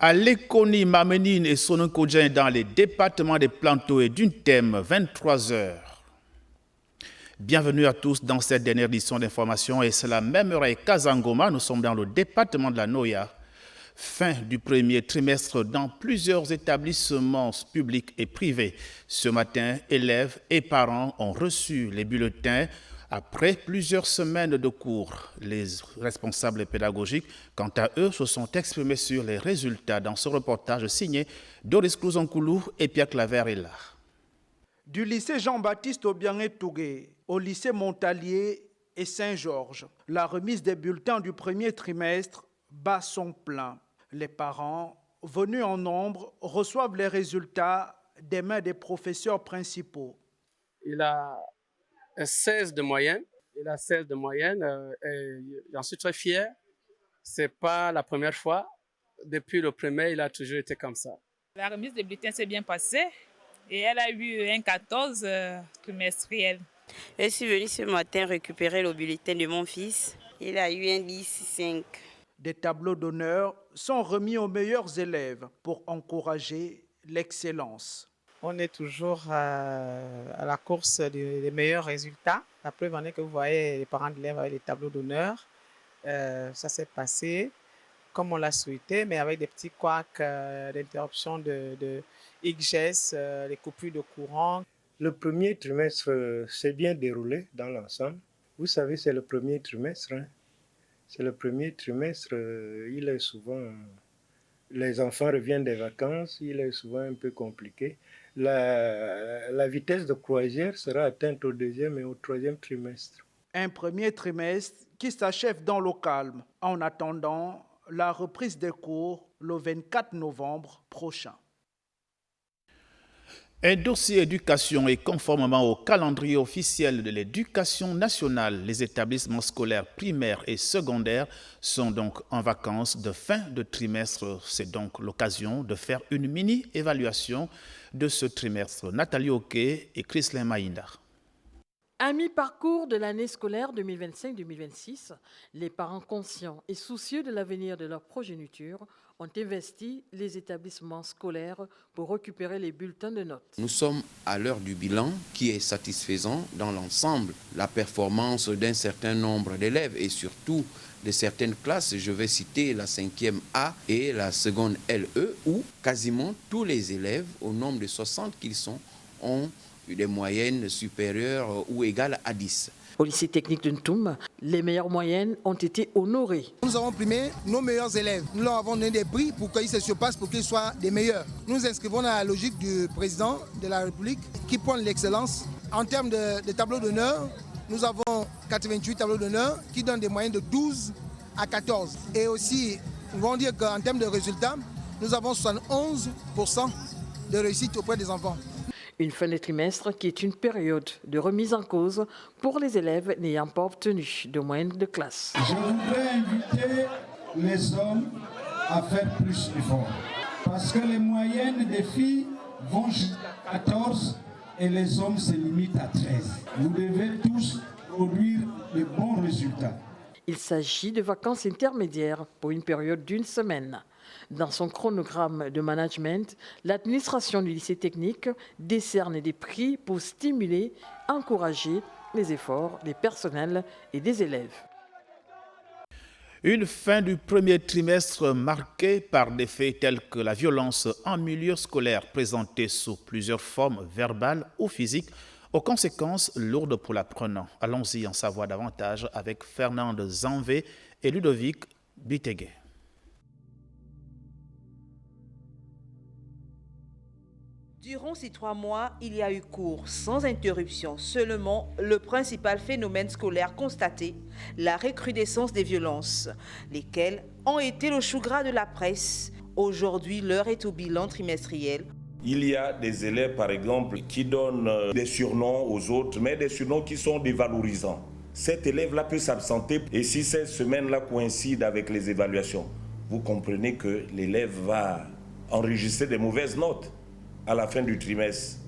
À Lekoni, Mamenine et Sonokodjen dans les départements des Planteaux et d'Untem, 23h. Bienvenue à tous dans cette dernière édition d'information et c'est la même heure à Kazangoma. Nous sommes dans le département de la Noya. Fin du premier trimestre dans plusieurs établissements publics et privés. Ce matin, élèves et parents ont reçu les bulletins après plusieurs semaines de cours. Les responsables pédagogiques, quant à eux, se sont exprimés sur les résultats dans ce reportage signé Doris Klouzonkoulou et Pierre Claver est là. Du lycée Jean-Baptiste Obiangé-Tougué au lycée Montalier et Saint-Georges, la remise des bulletins du premier trimestre bat son plein. Les parents, venus en nombre, reçoivent les résultats des mains des professeurs principaux. Il a 16 de moyenne. Et j'en suis très fier. Ce n'est pas la première fois. Depuis le premier, il a toujours été comme ça. La remise des bulletins s'est bien passée et elle a eu un 14 trimestriel. Je suis venue ce matin récupérer le bulletin de mon fils. Il a eu un 10,5. Des tableaux d'honneur sont remis aux meilleurs élèves pour encourager l'excellence. On est toujours à la course des meilleurs résultats. La preuve en est que vous voyez les parents d'élèves avec les tableaux d'honneur. Ça s'est passé comme on l'a souhaité, mais avec des petits couacs d'interruption de XGS, les coupures de courant. Le premier trimestre s'est bien déroulé dans l'ensemble. Vous savez, c'est le premier trimestre. C'est le premier trimestre, il est souvent... Les enfants reviennent des vacances, il est souvent un peu compliqué. La vitesse de croisière sera atteinte au deuxième et au troisième trimestre. Un premier trimestre qui s'achève dans le calme, en attendant la reprise des cours le 24 novembre prochain. Un dossier éducation et conformément au calendrier officiel de l'éducation nationale, les établissements scolaires primaires et secondaires sont donc en vacances de fin de trimestre. C'est donc l'occasion de faire une mini-évaluation de ce trimestre. Nathalie Oké et Chrislin Maïnda. À mi-parcours de l'année scolaire 2025-2026, les parents conscients et soucieux de l'avenir de leur progéniture ont investi les établissements scolaires pour récupérer les bulletins de notes. Nous sommes à l'heure du bilan qui est satisfaisant dans l'ensemble. La performance d'un certain nombre d'élèves et surtout de certaines classes, je vais citer la 5e A et la seconde LE, où quasiment tous les élèves, au nombre de 60 qu'ils sont, ont des moyennes supérieures ou égales à 10. Au lycée technique de Ntoum, les meilleures moyennes ont été honorées. Nous avons primé nos meilleurs élèves. Nous leur avons donné des prix pour qu'ils se surpassent, pour qu'ils soient des meilleurs. Nous nous inscrivons dans la logique du président de la République qui prône l'excellence. En termes de tableaux d'honneur, nous avons 88 tableaux d'honneur qui donnent des moyennes de 12 à 14. Et aussi, nous allons dire qu'en termes de résultats, nous avons 71% de réussite auprès des enfants. Une fin de trimestre qui est une période de remise en cause pour les élèves n'ayant pas obtenu de moyenne de classe. Je voudrais inviter les hommes à faire plus d'efforts. Parce que les moyennes des filles vont jusqu'à 14 et les hommes se limitent à 13. Vous devez tous produire de bons résultats. Il s'agit de vacances intermédiaires pour une période d'une semaine. Dans son chronogramme de management, l'administration du lycée technique décerne des prix pour stimuler, encourager les efforts des personnels et des élèves. Une fin du premier trimestre marquée par des faits tels que la violence en milieu scolaire présentée sous plusieurs formes verbales ou physiques, aux conséquences lourdes pour l'apprenant. Allons-y en savoir davantage avec Fernande Zanvé et Ludovic Biteguet. Durant ces 3 mois, il y a eu cours sans interruption. Seulement, le principal phénomène scolaire constaté, la recrudescence des violences, lesquelles ont été le chou gras de la presse. Aujourd'hui, l'heure est au bilan trimestriel. Il y a des élèves, par exemple, qui donnent des surnoms aux autres, mais des surnoms qui sont dévalorisants. Cet élève-là peut s'absenter et si cette semaine-là coïncide avec les évaluations, vous comprenez que l'élève va enregistrer des mauvaises notes. À la fin du trimestre,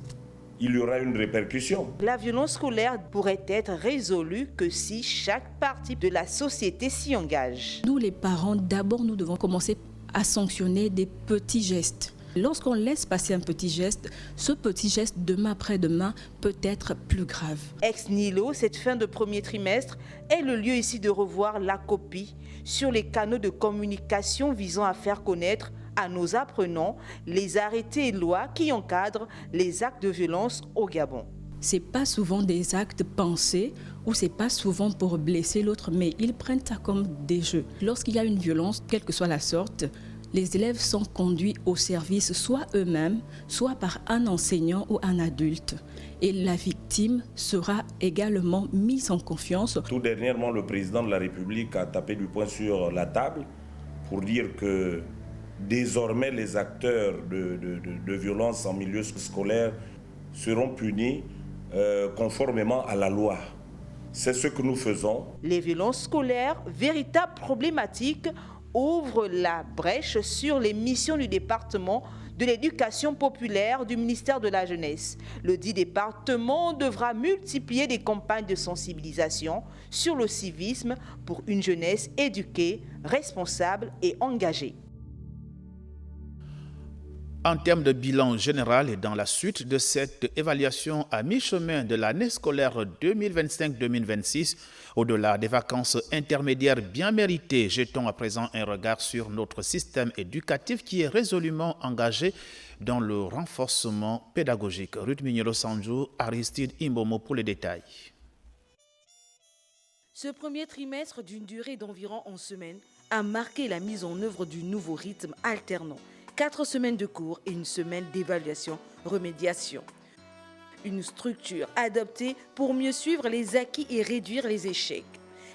il y aura une répercussion. La violence scolaire pourrait être résolue que si chaque partie de la société s'y engage. Nous, les parents, d'abord, nous devons commencer à sanctionner des petits gestes. Lorsqu'on laisse passer un petit geste, ce petit geste, demain après-demain, peut être plus grave. Ex nihilo, cette fin de premier trimestre est le lieu ici de revoir la copie sur les canaux de communication visant à faire connaître à nos apprenants les arrêtés et lois qui encadrent les actes de violence au Gabon. Ce n'est pas souvent des actes pensés ou ce n'est pas souvent pour blesser l'autre, mais ils prennent ça comme des jeux. Lorsqu'il y a une violence, quelle que soit la sorte, les élèves sont conduits au service soit eux-mêmes, soit par un enseignant ou un adulte. Et la victime sera également mise en confiance. Tout dernièrement, le président de la République a tapé du poing sur la table pour dire que désormais les acteurs de violence en milieu scolaire seront punis conformément à la loi. C'est ce que nous faisons. Les violences scolaires, véritable problématique, ouvre la brèche sur les missions du département de l'éducation populaire du ministère de la Jeunesse. Le dit département devra multiplier des campagnes de sensibilisation sur le civisme pour une jeunesse éduquée, responsable et engagée. En termes de bilan général et dans la suite de cette évaluation à mi-chemin de l'année scolaire 2025-2026, au-delà des vacances intermédiaires bien méritées, jetons à présent un regard sur notre système éducatif qui est résolument engagé dans le renforcement pédagogique. Ruth Mignolo-Sanjou, Aristide Imbomo pour les détails. Ce premier trimestre d'une durée d'environ 11 semaines a marqué la mise en œuvre du nouveau rythme alternant. 4 semaines de cours et une semaine d'évaluation-remédiation. Une structure adoptée pour mieux suivre les acquis et réduire les échecs.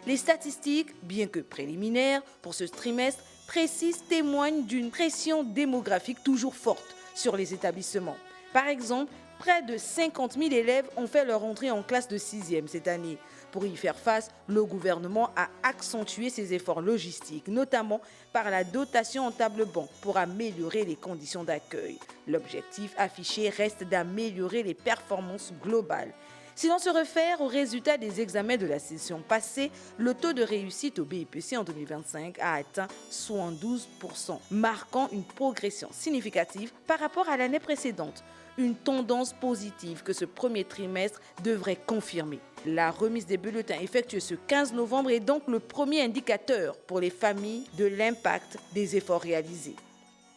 Les statistiques, bien que préliminaires pour ce trimestre, précises témoignent d'une pression démographique toujours forte sur les établissements. Par exemple, près de 50 000 élèves ont fait leur entrée en classe de 6e cette année. Pour y faire face, le gouvernement a accentué ses efforts logistiques, notamment par la dotation en table-banc pour améliorer les conditions d'accueil. L'objectif affiché reste d'améliorer les performances globales. Si l'on se réfère aux résultats des examens de la session passée, le taux de réussite au BIPC en 2025 a atteint 72%, marquant une progression significative par rapport à l'année précédente. Une tendance positive que ce premier trimestre devrait confirmer. La remise des bulletins effectuée ce 15 novembre est donc le premier indicateur pour les familles de l'impact des efforts réalisés.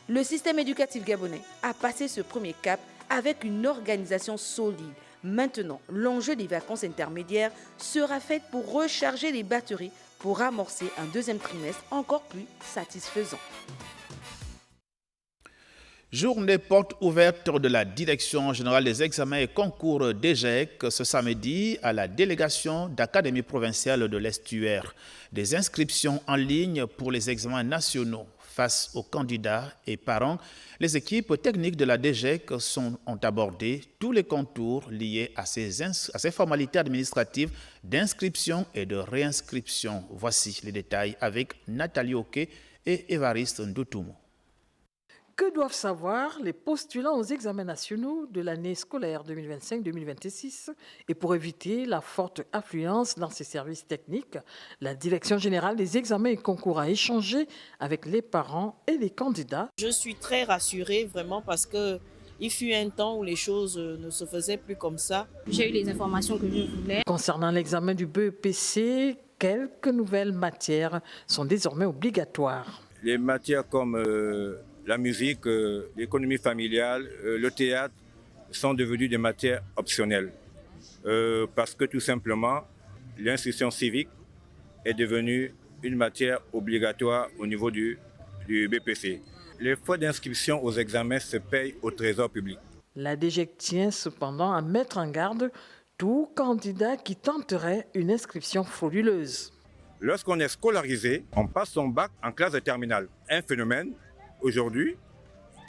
Le système éducatif gabonais a passé ce premier cap avec une organisation solide. Maintenant, l'enjeu des vacances intermédiaires sera fait pour recharger les batteries pour amorcer un deuxième trimestre encore plus satisfaisant. Journée porte ouverte de la Direction générale des examens et concours DGEC ce samedi à la délégation d'Académie provinciale de l'Estuaire. Des inscriptions en ligne pour les examens nationaux. Face aux candidats et parents, les équipes techniques de la DGEC ont abordé tous les contours liés à ces formalités administratives d'inscription et de réinscription. Voici les détails avec Nathalie Oké et Évariste Ndoutoumou. Que doivent savoir les postulants aux examens nationaux de l'année scolaire 2025-2026? Et pour éviter la forte affluence dans ces services techniques, la Direction générale des examens et concours a échangé avec les parents et les candidats. Je suis très rassurée vraiment parce qu'il fut un temps où les choses ne se faisaient plus comme ça. J'ai eu les informations que je voulais. Concernant l'examen du BEPC, quelques nouvelles matières sont désormais obligatoires. Les matières comme la musique, l'économie familiale, le théâtre sont devenues des matières optionnelles. Parce que tout simplement, l'instruction civique est devenue une matière obligatoire au niveau du BPC. Les frais d'inscription aux examens se payent au trésor public. La DGEC tient cependant à mettre en garde tout candidat qui tenterait une inscription frauduleuse. Lorsqu'on est scolarisé, on passe son bac en classe de terminale. Un phénomène aujourd'hui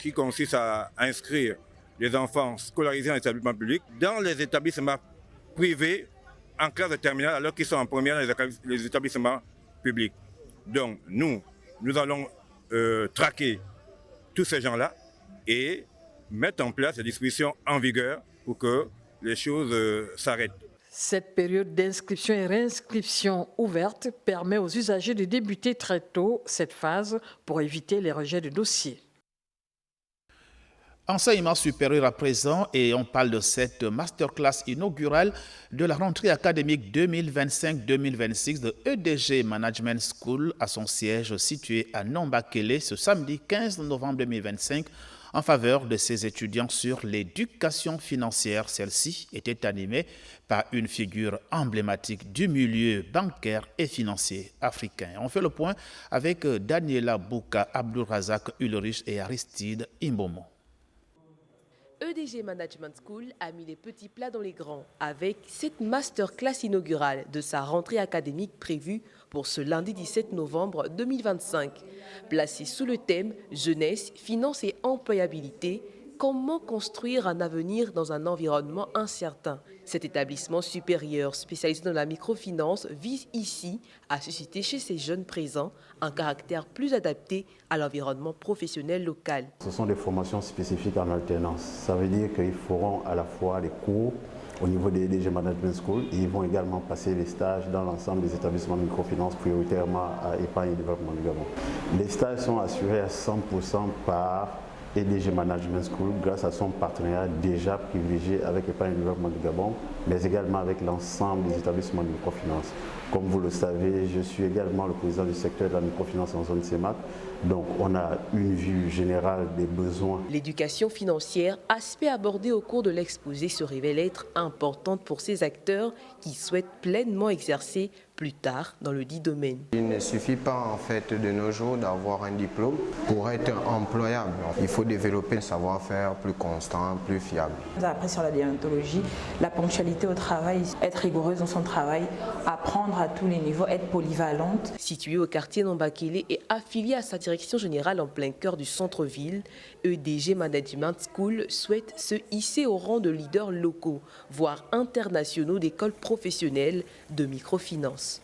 qui consiste à inscrire les enfants scolarisés en établissement public dans les établissements privés en classe de terminale alors qu'ils sont en première dans les établissements publics. Donc nous allons traquer tous ces gens-là et mettre en place des dispositions en vigueur pour que les choses s'arrêtent. Cette période d'inscription et réinscription ouverte permet aux usagers de débuter très tôt cette phase pour éviter les rejets de dossiers. Enseignement supérieur à présent, et on parle de cette masterclass inaugurale de la rentrée académique 2025-2026 de EDG Management School à son siège situé à Nombakele ce samedi 15 novembre 2025 en faveur de ses étudiants sur l'éducation financière. Celle-ci était animée par une figure emblématique du milieu bancaire et financier africain. On fait le point avec Daniela Bouka, Abdulrazak Ulrich et Aristide Imbomo. EDG Management School a mis les petits plats dans les grands avec cette masterclass inaugurale de sa rentrée académique prévue pour ce lundi 17 novembre 2025. Placée sous le thème « Jeunesse, finances et employabilité », comment construire un avenir dans un environnement incertain? Cet établissement supérieur spécialisé dans la microfinance vise ici à susciter chez ces jeunes présents un caractère plus adapté à l'environnement professionnel local. Ce sont des formations spécifiques en alternance. Ça veut dire qu'ils feront à la fois les cours au niveau des EDG Management School et ils vont également passer les stages dans l'ensemble des établissements de microfinance, prioritairement à Épargne et Développement du Gabon. Les stages sont assurés à 100% par EDG Management School grâce à son partenariat déjà privilégié avec Épargne et Développement du Gabon, mais également avec l'ensemble des établissements de microfinance. Comme vous le savez, je suis également le président du secteur de la microfinance en zone CEMAC, donc on a une vue générale des besoins. L'éducation financière, aspect abordé au cours de l'exposé, se révèle être importante pour ces acteurs qui souhaitent pleinement exercer plus tard dans le dit domaine. Il ne suffit pas en fait de nos jours d'avoir un diplôme pour être employable. Il faut développer un savoir-faire plus constant, plus fiable. Après sur la déontologie, la ponctualité au travail, être rigoureuse dans son travail, apprendre à tous les niveaux, être polyvalente. Situé au quartier Nombakele et affilié à sa direction générale en plein cœur du centre-ville, EDG Management School souhaite se hisser au rang de leaders locaux, voire internationaux d'écoles professionnelles de microfinance.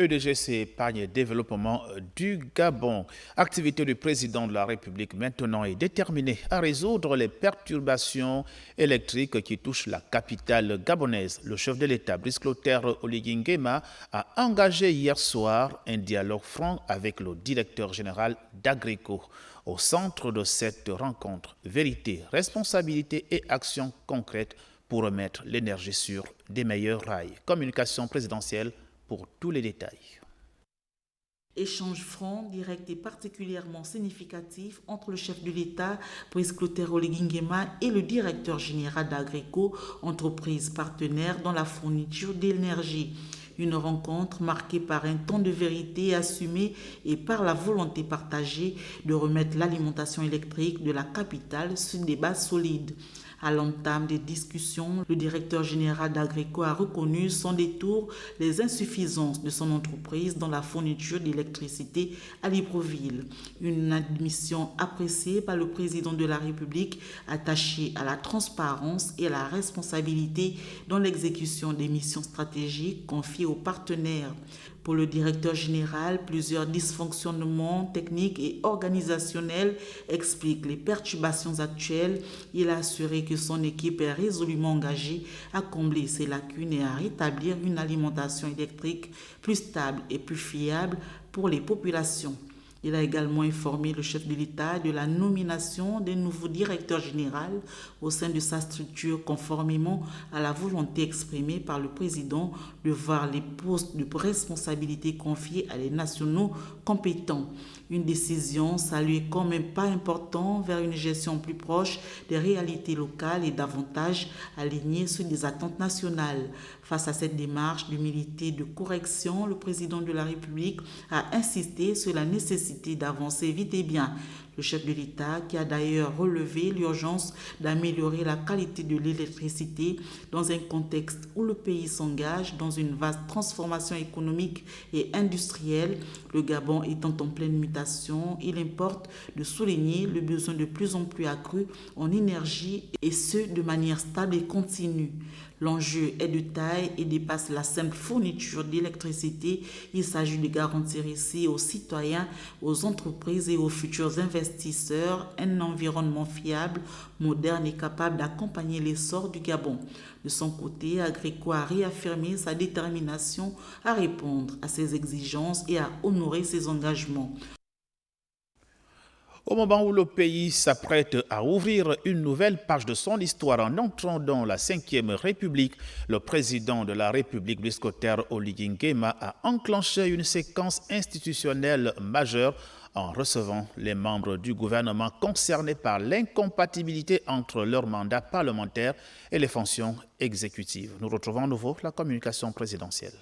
EDG, c'est Épargne et Développement du Gabon. Activité du président de la République maintenant est déterminée à résoudre les perturbations électriques qui touchent la capitale gabonaise. Le chef de l'État, Brice Clotaire Oligui Nguema, a engagé hier soir un dialogue franc avec le directeur général d'Agrico. Au centre de cette rencontre, vérité, responsabilité et actions concrètes pour remettre l'énergie sur des meilleurs rails. Communication présidentielle pour tous les détails. Échange franc, direct et particulièrement significatif entre le chef de l'État, Brice Clotaire Oligui Nguema, et le directeur général d'Agrico, entreprise partenaire dans la fourniture d'énergie. Une rencontre marquée par un ton de vérité assumé et par la volonté partagée de remettre l'alimentation électrique de la capitale sur des bases solides. À l'entame des discussions, le directeur général d'Agrico a reconnu sans détour les insuffisances de son entreprise dans la fourniture d'électricité à Libreville. Une admission appréciée par le président de la République attaché à la transparence et à la responsabilité dans l'exécution des missions stratégiques confiées aux partenaires. Pour le directeur général, plusieurs dysfonctionnements techniques et organisationnels expliquent les perturbations actuelles. Il a assuré que son équipe est résolument engagée à combler ces lacunes et à rétablir une alimentation électrique plus stable et plus fiable pour les populations. Il a également informé le chef de l'État de la nomination d'un nouveau directeur général au sein de sa structure conformément à la volonté exprimée par le président de voir les postes de responsabilité confiés à des nationaux compétents. Une décision saluée comme un pas important vers une gestion plus proche des réalités locales et davantage alignée sur des attentes nationales. Face à cette démarche d'humilité et de correction, le président de la République a insisté sur la nécessité d'avancer vite et bien. Le chef de l'État, qui a d'ailleurs relevé l'urgence d'améliorer la qualité de l'électricité dans un contexte où le pays s'engage dans une vaste transformation économique et industrielle, le Gabon étant en pleine mutation, il importe de souligner le besoin de plus en plus accru en énergie et ce de manière stable et continue. L'enjeu est de taille et dépasse la simple fourniture d'électricité. Il s'agit de garantir ici aux citoyens, aux entreprises et aux futurs investisseurs investisseurs un environnement fiable, moderne et capable d'accompagner l'essor du Gabon. De son côté, Agreco a réaffirmé sa détermination à répondre à ces exigences et à honorer ses engagements. Au moment où le pays s'apprête à ouvrir une nouvelle page de son histoire en entrant dans la 5e République, le président de la République, Brice Clotaire Oligui Nguema, a enclenché une séquence institutionnelle majeure en recevant les membres du gouvernement concernés par l'incompatibilité entre leur mandat parlementaire et les fonctions exécutives. Nous retrouvons à nouveau la communication présidentielle.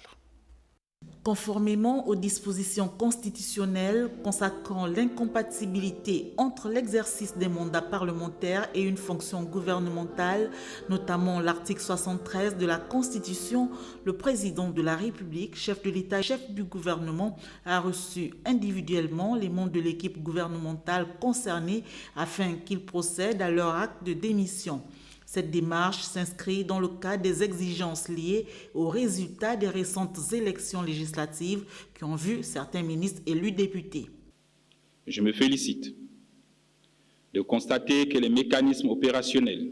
Conformément aux dispositions constitutionnelles consacrant l'incompatibilité entre l'exercice des mandats parlementaires et une fonction gouvernementale, notamment l'article 73 de la Constitution, le président de la République, chef de l'État, chef du gouvernement, a reçu individuellement les membres de l'équipe gouvernementale concernée afin qu'ils procèdent à leur acte de démission. Cette démarche s'inscrit dans le cadre des exigences liées aux résultats des récentes élections législatives qui ont vu certains ministres élus députés. Je me félicite de constater que les mécanismes opérationnels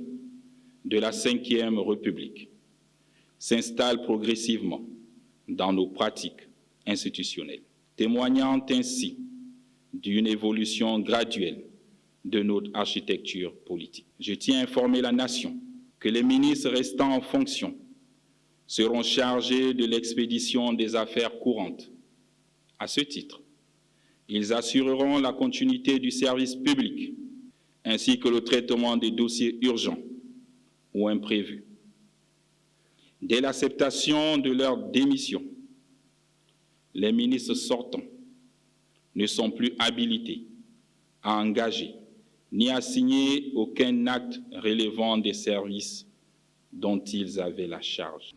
de la 5e République s'installent progressivement dans nos pratiques institutionnelles, témoignant ainsi d'une évolution graduelle de notre architecture politique. Je tiens à informer la nation que les ministres restants en fonction seront chargés de l'expédition des affaires courantes. À ce titre, ils assureront la continuité du service public ainsi que le traitement des dossiers urgents ou imprévus. Dès l'acceptation de leur démission, les ministres sortants ne sont plus habilités à engager ni à signer aucun acte relevant des services dont ils avaient la charge.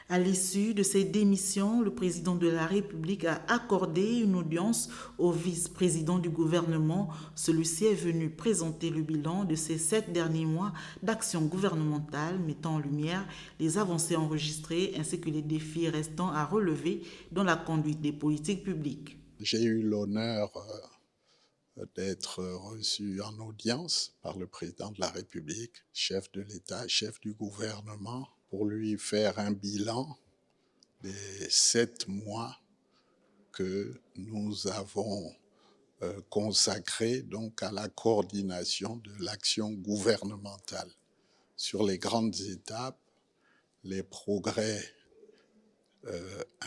À l'issue de ces démissions, le président de la République a accordé une audience au vice-président du gouvernement. Celui-ci est venu présenter le bilan de ces 7 derniers mois d'action gouvernementale, mettant en lumière les avancées enregistrées ainsi que les défis restants à relever dans la conduite des politiques publiques. J'ai eu l'honneur d'être reçu en audience par le président de la République, chef de l'État, chef du gouvernement, pour lui faire un bilan des 7 mois que nous avons consacrés donc à la coordination de l'action gouvernementale sur les grandes étapes, les progrès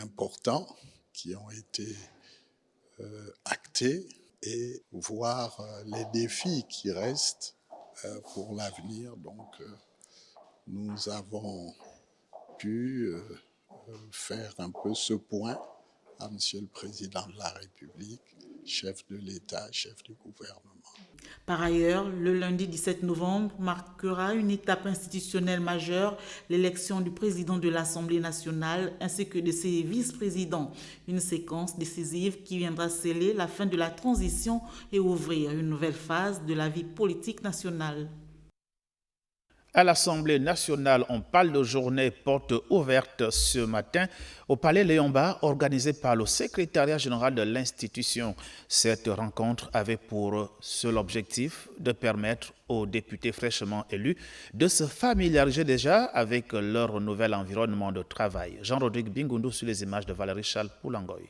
importants qui ont été actés, et voir les défis qui restent pour l'avenir. Donc, nous avons pu faire un peu ce point à Monsieur le Président de la République, chef de l'État, chef du gouvernement. Par ailleurs, le lundi 17 novembre marquera une étape institutionnelle majeure, l'élection du président de l'Assemblée nationale ainsi que de ses vice-présidents. Une séquence décisive qui viendra sceller la fin de la transition et ouvrir une nouvelle phase de la vie politique nationale. À l'Assemblée nationale, on parle de journée porte ouverte ce matin au Palais Léon-Mba, organisée par le secrétariat général de l'institution. Cette rencontre avait pour seul objectif de permettre aux députés fraîchement élus de se familiariser déjà avec leur nouvel environnement de travail. Jean-Rodrigue Bingoundou sur les images de Valérie Charles Poulangoy.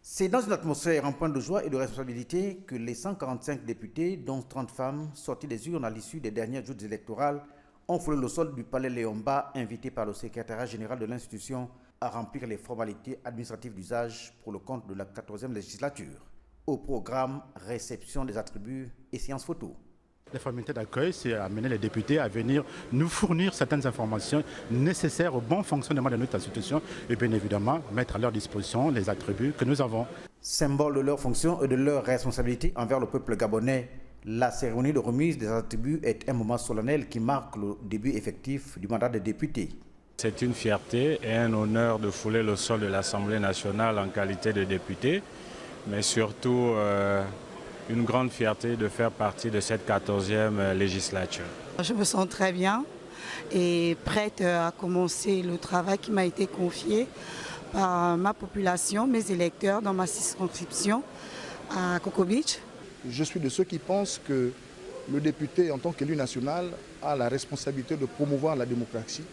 C'est dans une atmosphère empreinte de joie et de responsabilité que les 145 députés, dont 30 femmes, sortis des urnes à l'issue des dernières joutes électorales, ont foulé le sol du Palais Léon-Mba, invités par le secrétariat général de l'institution à remplir les formalités administratives d'usage pour le compte de la 14e législature. Au programme, réception des attributs et séances photo. Les formalités d'accueil, c'est amener les députés à venir nous fournir certaines informations nécessaires au bon fonctionnement de notre institution et bien évidemment mettre à leur disposition les attributs que nous avons. Symbole de leur fonction et de leur responsabilité envers le peuple gabonais, la cérémonie de remise des attributs est un moment solennel qui marque le début effectif du mandat des députés. C'est une fierté et un honneur de fouler le sol de l'Assemblée nationale en qualité de député, mais surtout une grande fierté de faire partie de cette 14e législature. Je me sens très bien et prête à commencer le travail qui m'a été confié par ma population, mes électeurs dans ma circonscription à Coco Beach. je suis de ceux qui pensent que le député, en tant qu'élu national, a la responsabilité de promouvoir la démocratie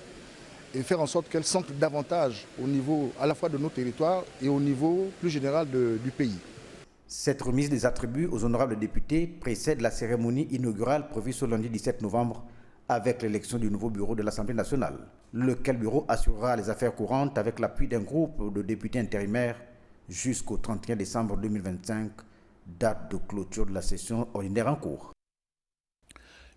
et faire en sorte qu'elle s'ancre davantage au niveau à la fois de nos territoires et au niveau plus général du pays. Cette remise des attributs aux honorables députés précède la cérémonie inaugurale prévue ce lundi 17 novembre avec l'élection du nouveau bureau de l'Assemblée nationale, lequel bureau assurera les affaires courantes avec l'appui d'un groupe de députés intérimaires jusqu'au 31 décembre 2025, date de clôture de la session ordinaire en cours.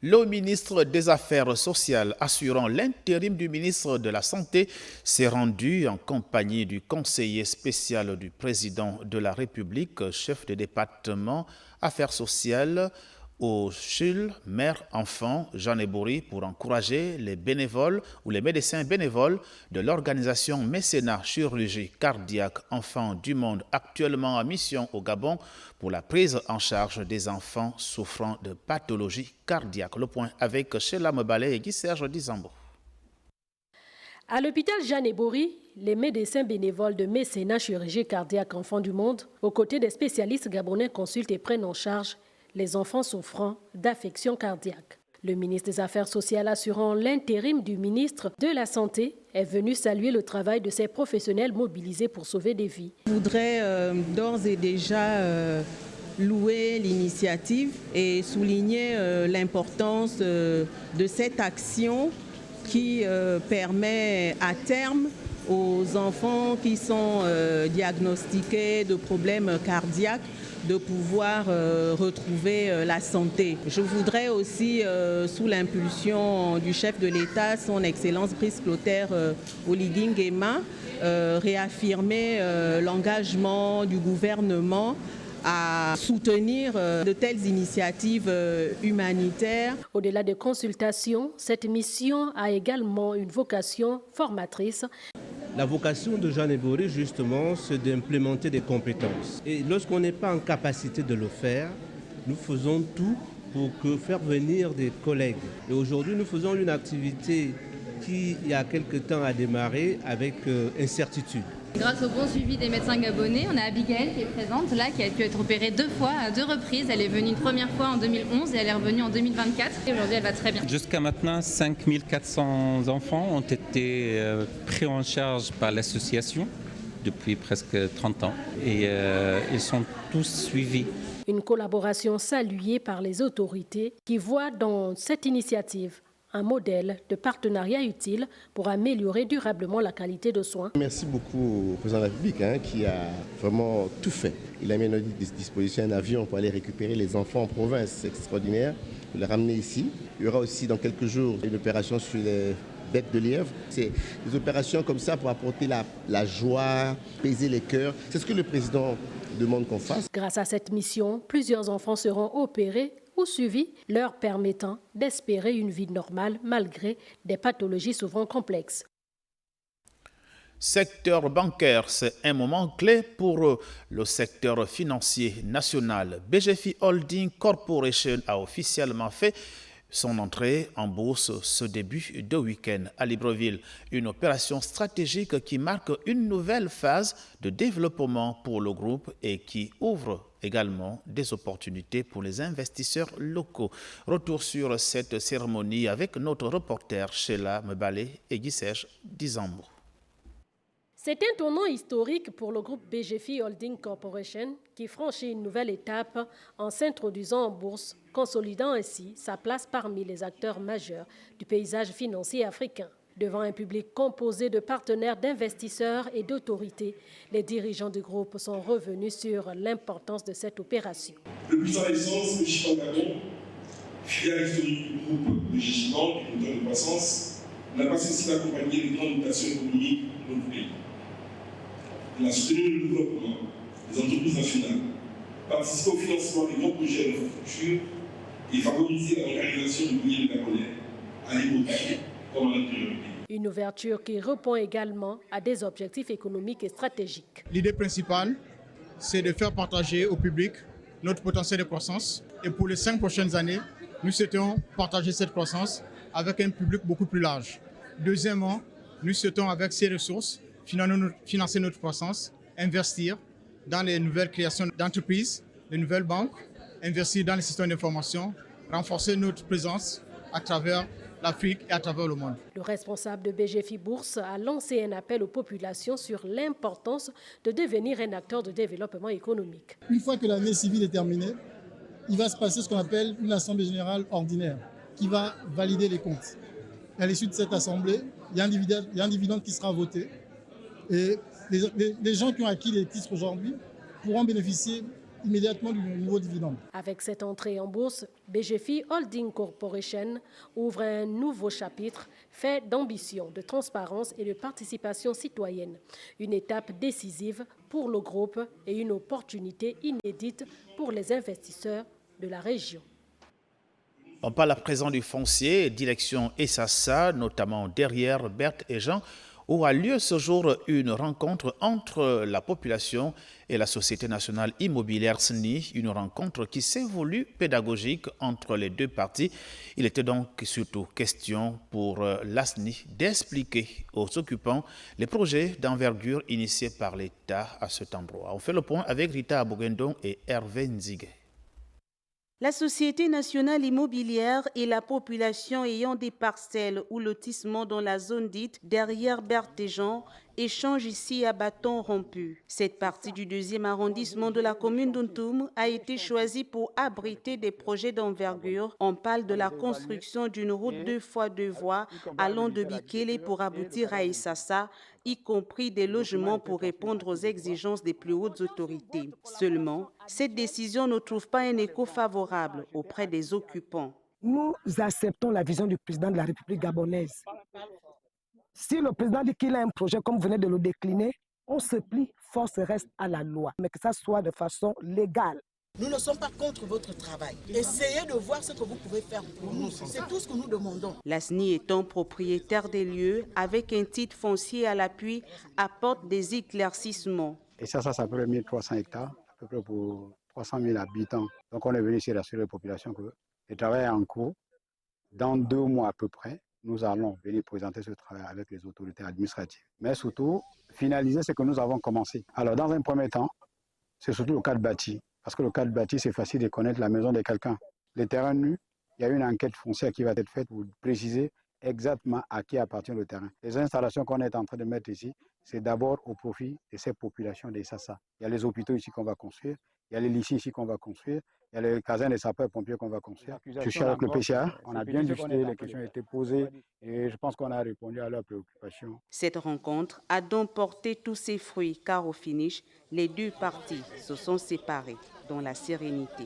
Le ministre des Affaires sociales assurant l'intérim du ministre de la Santé s'est rendu en compagnie du conseiller spécial du président de la République, chef de département Affaires sociales au CHUL, mère, enfant, Jean Ebouri, pour encourager les bénévoles ou les médecins bénévoles de l'organisation Mécénat Chirurgie Cardiaque Enfants du Monde, actuellement en mission au Gabon pour la prise en charge des enfants souffrant de pathologies cardiaques. Le point avec Sheila Mebale et Guy Serge Dizambo. À l'hôpital Jean Ebouri, les médecins bénévoles de Mécénat Chirurgie Cardiaque Enfants du Monde, aux côtés des spécialistes gabonais, consultent et prennent en charge les enfants souffrant d'affections cardiaques. Le ministre des Affaires sociales assurant l'intérim du ministre de la Santé est venu saluer le travail de ces professionnels mobilisés pour sauver des vies. Je voudrais d'ores et déjà louer l'initiative et souligner l'importance de cette action qui permet à terme aux enfants qui sont diagnostiqués de problèmes cardiaques de pouvoir retrouver la santé. Je voudrais aussi, sous l'impulsion du chef de l'État, son Excellence Brice Clotaire Oligui Nguema, réaffirmer l'engagement du gouvernement à soutenir de telles initiatives humanitaires. Au-delà des consultations, cette mission a également une vocation formatrice. La vocation de Jean Ebouri, justement, c'est d'implémenter des compétences. Et lorsqu'on n'est pas en capacité de le faire, nous faisons tout pour faire venir des collègues. Et aujourd'hui, nous faisons une activité qui, il y a quelque temps, a démarré avec incertitude. Grâce au bon suivi des médecins gabonais, on a Abigail qui est présente là, qui a pu être opérée 2 fois, à 2 reprises. Elle est venue une première fois en 2011 et elle est revenue en 2024. Et aujourd'hui, elle va très bien. Jusqu'à maintenant, 5400 enfants ont été pris en charge par l'association depuis presque 30 ans. Et ils sont tous suivis. Une collaboration saluée par les autorités qui voient dans cette initiative un modèle de partenariat utile pour améliorer durablement la qualité de soins. Merci beaucoup au président de la République qui a vraiment tout fait. Il a mis à notre disposition un avion pour aller récupérer les enfants en province. C'est extraordinaire. Il les ramener ici. Il y aura aussi dans quelques jours une opération sur les bêtes de lièvre. C'est des opérations comme ça pour apporter la joie, apaiser les cœurs. C'est ce que le président demande qu'on fasse. Grâce à cette mission, plusieurs enfants seront opérés ou suivis, leur permettant d'espérer une vie normale malgré des pathologies souvent complexes. Secteur bancaire, c'est un moment clé pour le secteur financier national. BGFI Holding Corporation a officiellement fait son entrée en bourse ce début de week-end à Libreville. Une opération stratégique qui marque une nouvelle phase de développement pour le groupe et qui ouvre également des opportunités pour les investisseurs locaux. Retour sur cette cérémonie avec notre reporter Sheila Mebale et Guy Serge Dizambo. C'est un tournant historique pour le groupe BGFI Holding Corporation qui franchit une nouvelle étape en s'introduisant en bourse, consolidant ainsi sa place parmi les acteurs majeurs du paysage financier africain. Devant un public composé de partenaires, d'investisseurs et d'autorités, les dirigeants du groupe sont revenus sur l'importance de cette opération. Depuis sa naissance, le Chiban Gabon, filiale historique du groupe de Chiban, du moteur de croissance, n'a pas cessé d'accompagner les grandes mutations économiques de notre pays. Il a soutenu le développement des entreprises nationales, participé au financement des grands projets d'infrastructure et favorisé la localisation du milieu gabonais à l'époque comme à l'intérieur du pays. Une ouverture qui répond également à des objectifs économiques et stratégiques. L'idée principale, c'est de faire partager au public notre potentiel de croissance. Et pour les 5 prochaines années, nous souhaitons partager cette croissance avec un public beaucoup plus large. Deuxièmement, nous souhaitons avec ces ressources financer notre croissance, investir dans les nouvelles créations d'entreprises, les nouvelles banques, investir dans les systèmes d'information, renforcer notre présence à travers l'Afrique et à travers le monde. Le responsable de BGFI Bourse a lancé un appel aux populations sur l'importance de devenir un acteur de développement économique. Une fois que l'année civile est terminée, il va se passer ce qu'on appelle une assemblée générale ordinaire qui va valider les comptes. Et à l'issue de cette assemblée, il y a un dividende qui sera voté. Et les gens qui ont acquis les titres aujourd'hui pourront bénéficier immédiatement du nouveau dividende. Avec cette entrée en bourse, BGFI Holding Corporation ouvre un nouveau chapitre fait d'ambition, de transparence et de participation citoyenne. Une étape décisive pour le groupe et une opportunité inédite pour les investisseurs de la région. On parle à présent du foncier, direction Essassa, notamment derrière Berthe et Jean, où a lieu ce jour une rencontre entre la population et la Société nationale immobilière SNI, une rencontre qui s'est voulue pédagogique entre les deux parties. Il était donc surtout question pour la SNI d'expliquer aux occupants les projets d'envergure initiés par l'État à cet endroit. On fait le point avec Rita Abogendon et Hervé Nzige. La Société nationale immobilière et la population ayant des parcelles ou lotissements dans la zone dite derrière Berthéjean échangent ici à bâton rompu. Cette partie du 2e arrondissement de la commune d'Untum a été choisie pour abriter des projets d'envergure. On parle de la construction d'une route 2 fois 2 voies allant de Bikele pour aboutir à Essassa, y compris des logements pour répondre aux exigences des plus hautes autorités. Seulement, cette décision ne trouve pas un écho favorable auprès des occupants. Nous acceptons la vision du président de la République gabonaise. Si le président dit qu'il a un projet, comme vous venez de le décliner, on se plie, force reste à la loi, mais que ça soit de façon légale. Nous ne sommes pas contre votre travail. Essayez de voir ce que vous pouvez faire pour nous. C'est tout ce que nous demandons. La SNI étant propriétaire des lieux, avec un titre foncier à l'appui, apporte des éclaircissements. Et ça fait 1300 hectares, à peu près pour 300 000 habitants. Donc on est venu ici rassurer la population que le travail est en cours. Dans 2 mois à peu près, nous allons venir présenter ce travail avec les autorités administratives. Mais surtout, finaliser ce que nous avons commencé. Alors dans un premier temps, c'est surtout le cadre bâti. Parce que le cadre bâti, c'est facile de connaître la maison de quelqu'un. Les terrains nus, il y a une enquête foncière qui va être faite pour préciser exactement à qui appartient le terrain. Les installations qu'on est en train de mettre ici, c'est d'abord au profit de ces populations des Sassa. Il y a les hôpitaux ici qu'on va construire, il y a les lycées ici qu'on va construire, il y a les casernes des sapeurs-pompiers qu'on va construire. Je suis avec le PCA, on a bien discuté, les questions ont été posées et je pense qu'on a répondu à leurs préoccupations. Cette rencontre a donc porté tous ses fruits car au finish, les deux parties se sont séparées dans la sérénité.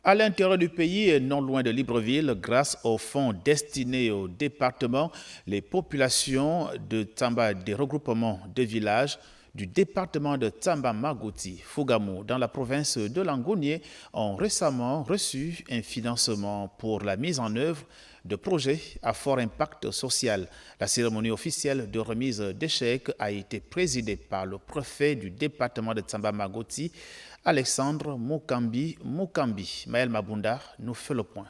À l'intérieur du pays et non loin de Libreville, grâce aux fonds destinés au département, les populations de Tamba, des regroupements de villages du département de Tamba-Magoti, Fugamou, dans la province de Langounié, ont récemment reçu un financement pour la mise en œuvre de projets à fort impact social. La cérémonie officielle de remise des chèques a été présidée par le préfet du département de Tamba-Magoti, Alexandre Mukambi. Maël Mabunda nous fait le point.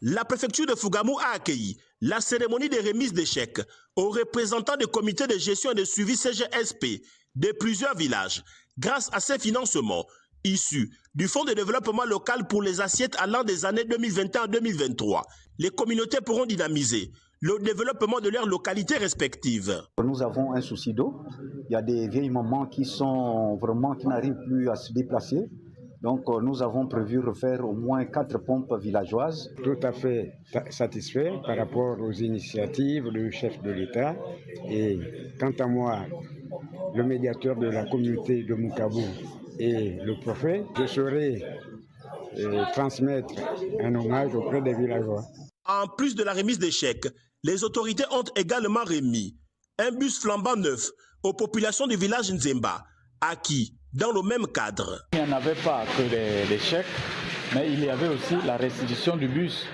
La préfecture de Fugamou a accueilli la cérémonie de remise des chèques aux représentants des comités de gestion et de suivi CGSP de plusieurs villages grâce à ces financements issus du Fonds de développement local pour les assiettes allant des années 2021 à 2023. Les communautés pourront dynamiser le développement de leurs localités respectives. Nous avons un souci d'eau. Il y a des vieilles mamans qui n'arrivent plus à se déplacer. Donc nous avons prévu refaire au moins 4 pompes villageoises. Tout à fait satisfait par rapport aux initiatives du chef de l'État. Et quant à moi, le médiateur de la communauté de Moukabou et le préfet, je saurai transmettre un hommage auprès des villageois. En plus de la remise des chèques, les autorités ont également remis un bus flambant neuf aux populations du village Nzemba, acquis dans le même cadre. Il n'y en avait pas que des chèques, mais il y avait aussi la restitution du bus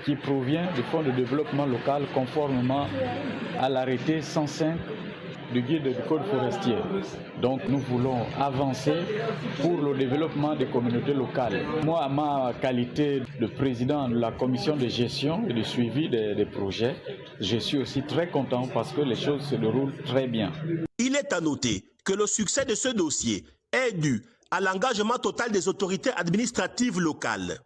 qui provient du Fonds de développement local conformément à l'arrêté 105 du guide du code forestier. Donc nous voulons avancer pour le développement des communautés locales. Moi, à ma qualité de président de la commission de gestion et de suivi des projets, je suis aussi très content parce que les choses se déroulent très bien. Il est à noter que le succès de ce dossier est dû à l'engagement total des autorités administratives locales.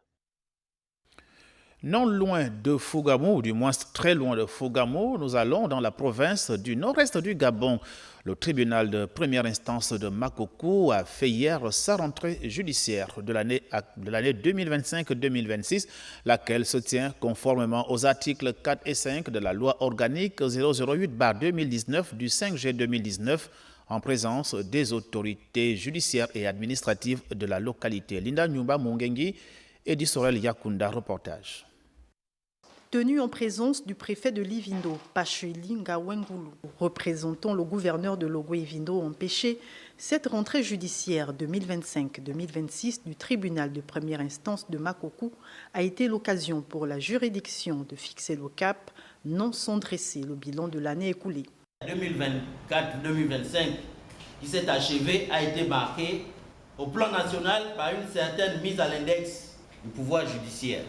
Non loin de Fougamou, ou du moins très loin de Fougamou, nous allons dans la province du nord-est du Gabon. Le tribunal de première instance de Makoko a fait hier sa rentrée judiciaire de l'année 2025-2026, laquelle se tient conformément aux articles 4 et 5 de la loi organique 008/2019 du 5 juillet 2019, en présence des autorités judiciaires et administratives de la localité. Linda Nyumba Mungengi et d'Israël Yakunda, reportage. Tenu en présence du préfet de Livindo, Pacheli Ngawengulu, représentant le gouverneur de Logo-Ivindo empêché, cette rentrée judiciaire 2025-2026 du tribunal de première instance de Makoko a été l'occasion pour la juridiction de fixer le cap, non sans dresser le bilan de l'année écoulée. 2024-2025 qui s'est achevé a été marqué au plan national par une certaine mise à l'index du pouvoir judiciaire.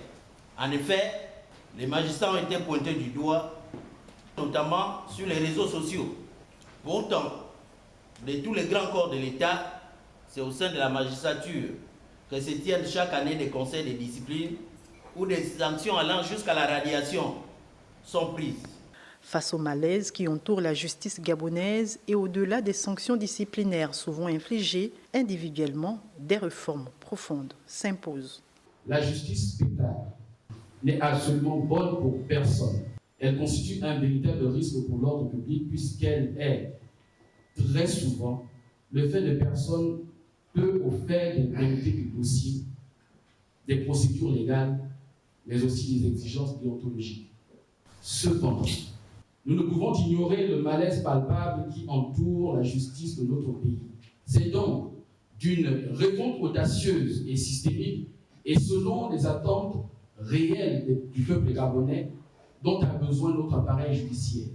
En effet, les magistrats ont été pointés du doigt, notamment sur les réseaux sociaux. Pourtant, de tous les grands corps de l'État, c'est au sein de la magistrature que se tiennent chaque année des conseils de discipline où des sanctions allant jusqu'à la radiation sont prises. Face au malaise qui entoure la justice gabonaise et au-delà des sanctions disciplinaires souvent infligées individuellement, des réformes profondes s'imposent. La justice pétale n'est absolument bonne pour personne. Elle constitue un véritable risque pour l'ordre public puisqu'elle est très souvent le fait de personnes peu au fait de l'intégrer du dossier, des procédures légales, mais aussi des exigences déontologiques. Cependant, nous ne pouvons ignorer le malaise palpable qui entoure la justice de notre pays. C'est donc d'une réponse audacieuse et systémique et selon les attentes réelles du peuple gabonais dont a besoin notre appareil judiciaire.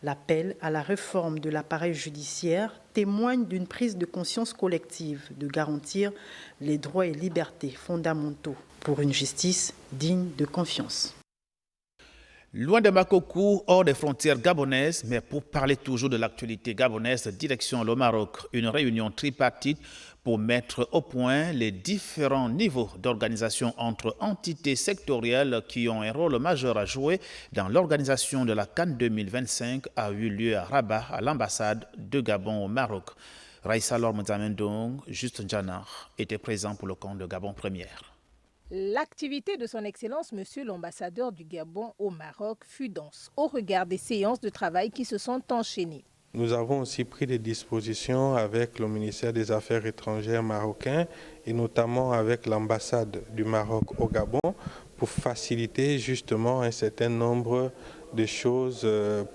L'appel à la réforme de l'appareil judiciaire témoigne d'une prise de conscience collective de garantir les droits et libertés fondamentaux pour une justice digne de confiance. Loin de Makoko, hors des frontières gabonaises, mais pour parler toujours de l'actualité gabonaise, direction le Maroc, une réunion tripartite pour mettre au point les différents niveaux d'organisation entre entités sectorielles qui ont un rôle majeur à jouer dans l'organisation de la CAN 2025 a eu lieu à Rabat, à l'ambassade de Gabon au Maroc. Raïssa Lormzamendong, Juste Djanar, était présent pour le compte de Gabon Première. L'activité de son Excellence, Monsieur l'ambassadeur du Gabon au Maroc, fut dense au regard des séances de travail qui se sont enchaînées. Nous avons aussi pris des dispositions avec le ministère des Affaires étrangères marocain et notamment avec l'ambassade du Maroc au Gabon pour faciliter justement un certain nombre de choses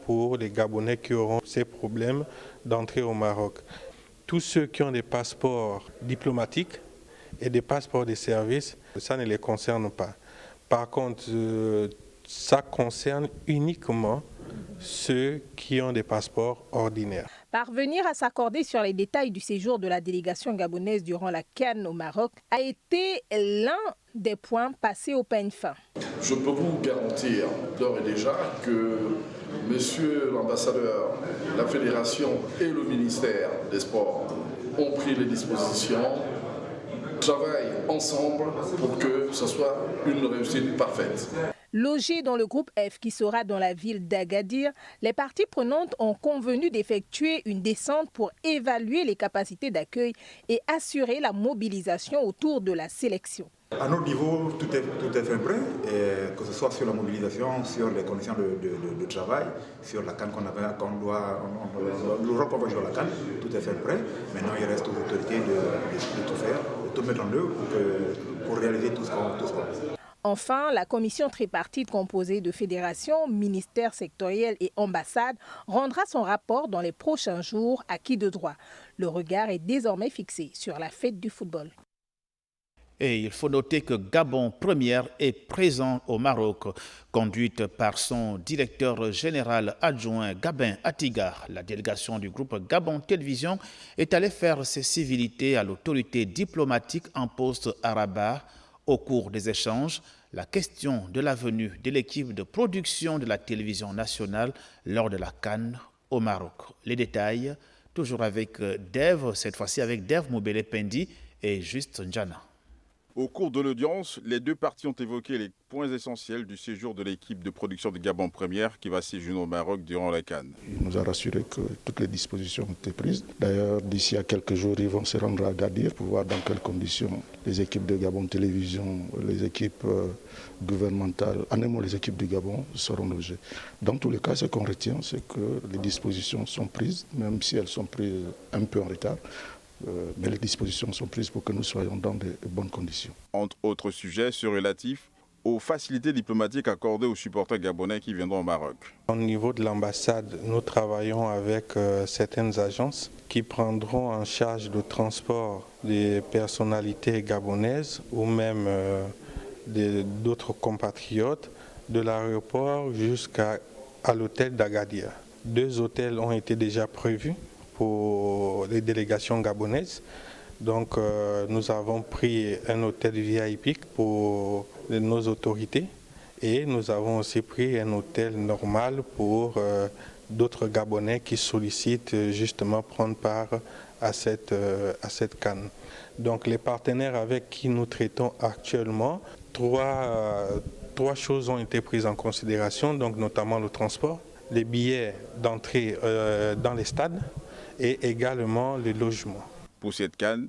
pour les Gabonais qui auront ces problèmes d'entrée au Maroc. Tous ceux qui ont des passeports diplomatiques et des passeports de service, ça ne les concerne pas. Par contre, ça concerne uniquement ceux qui ont des passeports ordinaires. Parvenir à s'accorder sur les détails du séjour de la délégation gabonaise durant la CAN au Maroc a été l'un des points passés au peigne fin. Je peux vous garantir d'ores et déjà que Monsieur l'ambassadeur, la Fédération et le ministère des Sports ont pris les dispositions, travaillent ensemble pour que ce soit une réussite parfaite. Logé dans le groupe F qui sera dans la ville d'Agadir, les parties prenantes ont convenu d'effectuer une descente pour évaluer les capacités d'accueil et assurer la mobilisation autour de la sélection. À notre niveau, tout est fait prêt, que ce soit sur la mobilisation, sur les conditions de travail, sur la CAN le rôle qu'on va jouer à la CAN, tout est fait prêt. Maintenant, il reste aux autorités de tout faire, de tout mettre en œuvre pour réaliser tout ce qu'on veut. Enfin, la commission tripartite composée de fédérations, ministères sectoriels et ambassades rendra son rapport dans les prochains jours à qui de droit. Le regard est désormais fixé sur la fête du football. Et il faut noter que Gabon Première est présent au Maroc, conduite par son directeur général adjoint Gabin Atigar. La délégation du groupe Gabon Télévision est allée faire ses civilités à l'autorité diplomatique en poste à Rabat. Au cours des échanges, la question de la venue de l'équipe de production de la télévision nationale lors de la CAN au Maroc. Les détails, toujours avec Dev, cette fois-ci avec Dev Moubele Pendi et Juste Njana. Au cours de l'audience, les deux parties ont évoqué les points essentiels du séjour de l'équipe de production de Gabon Première qui va séjourner au Maroc durant la CAN. Il nous a rassuré que toutes les dispositions ont été prises. D'ailleurs, d'ici à quelques jours, ils vont se rendre à Agadir pour voir dans quelles conditions les équipes de Gabon Télévision, les équipes gouvernementales, en un mot les équipes du Gabon seront logées. Dans tous les cas, ce qu'on retient, c'est que les dispositions sont prises, même si elles sont prises un peu en retard. Mais les dispositions sont prises pour que nous soyons dans de bonnes conditions. Entre autres sujets, ceux relatifs aux facilités diplomatiques accordées aux supporters gabonais qui viendront au Maroc. Au niveau de l'ambassade, nous travaillons avec certaines agences qui prendront en charge le transport des personnalités gabonaises ou même d'autres compatriotes de l'aéroport jusqu'à l'hôtel d'Agadir. 2 hôtels ont été déjà prévus pour les délégations gabonaises. Donc nous avons pris un hôtel VIP pour nos autorités et nous avons aussi pris un hôtel normal pour d'autres Gabonais qui sollicitent justement prendre part à cette CAN. Donc les partenaires avec qui nous traitons actuellement, trois choses ont été prises en considération, donc notamment le transport, les billets d'entrée dans les stades, et également les logements. Pour cette CAN,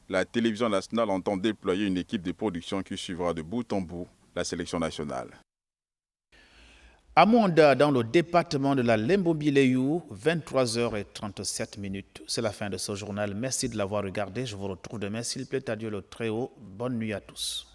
la télévision nationale entend déployer une équipe de production qui suivra de bout en bout la sélection nationale. À Monda, dans le département de la Lembobiléou, 23h37. C'est la fin de ce journal. Merci de l'avoir regardé. Je vous retrouve demain, s'il plaît à Dieu le Très-Haut. Bonne nuit à tous.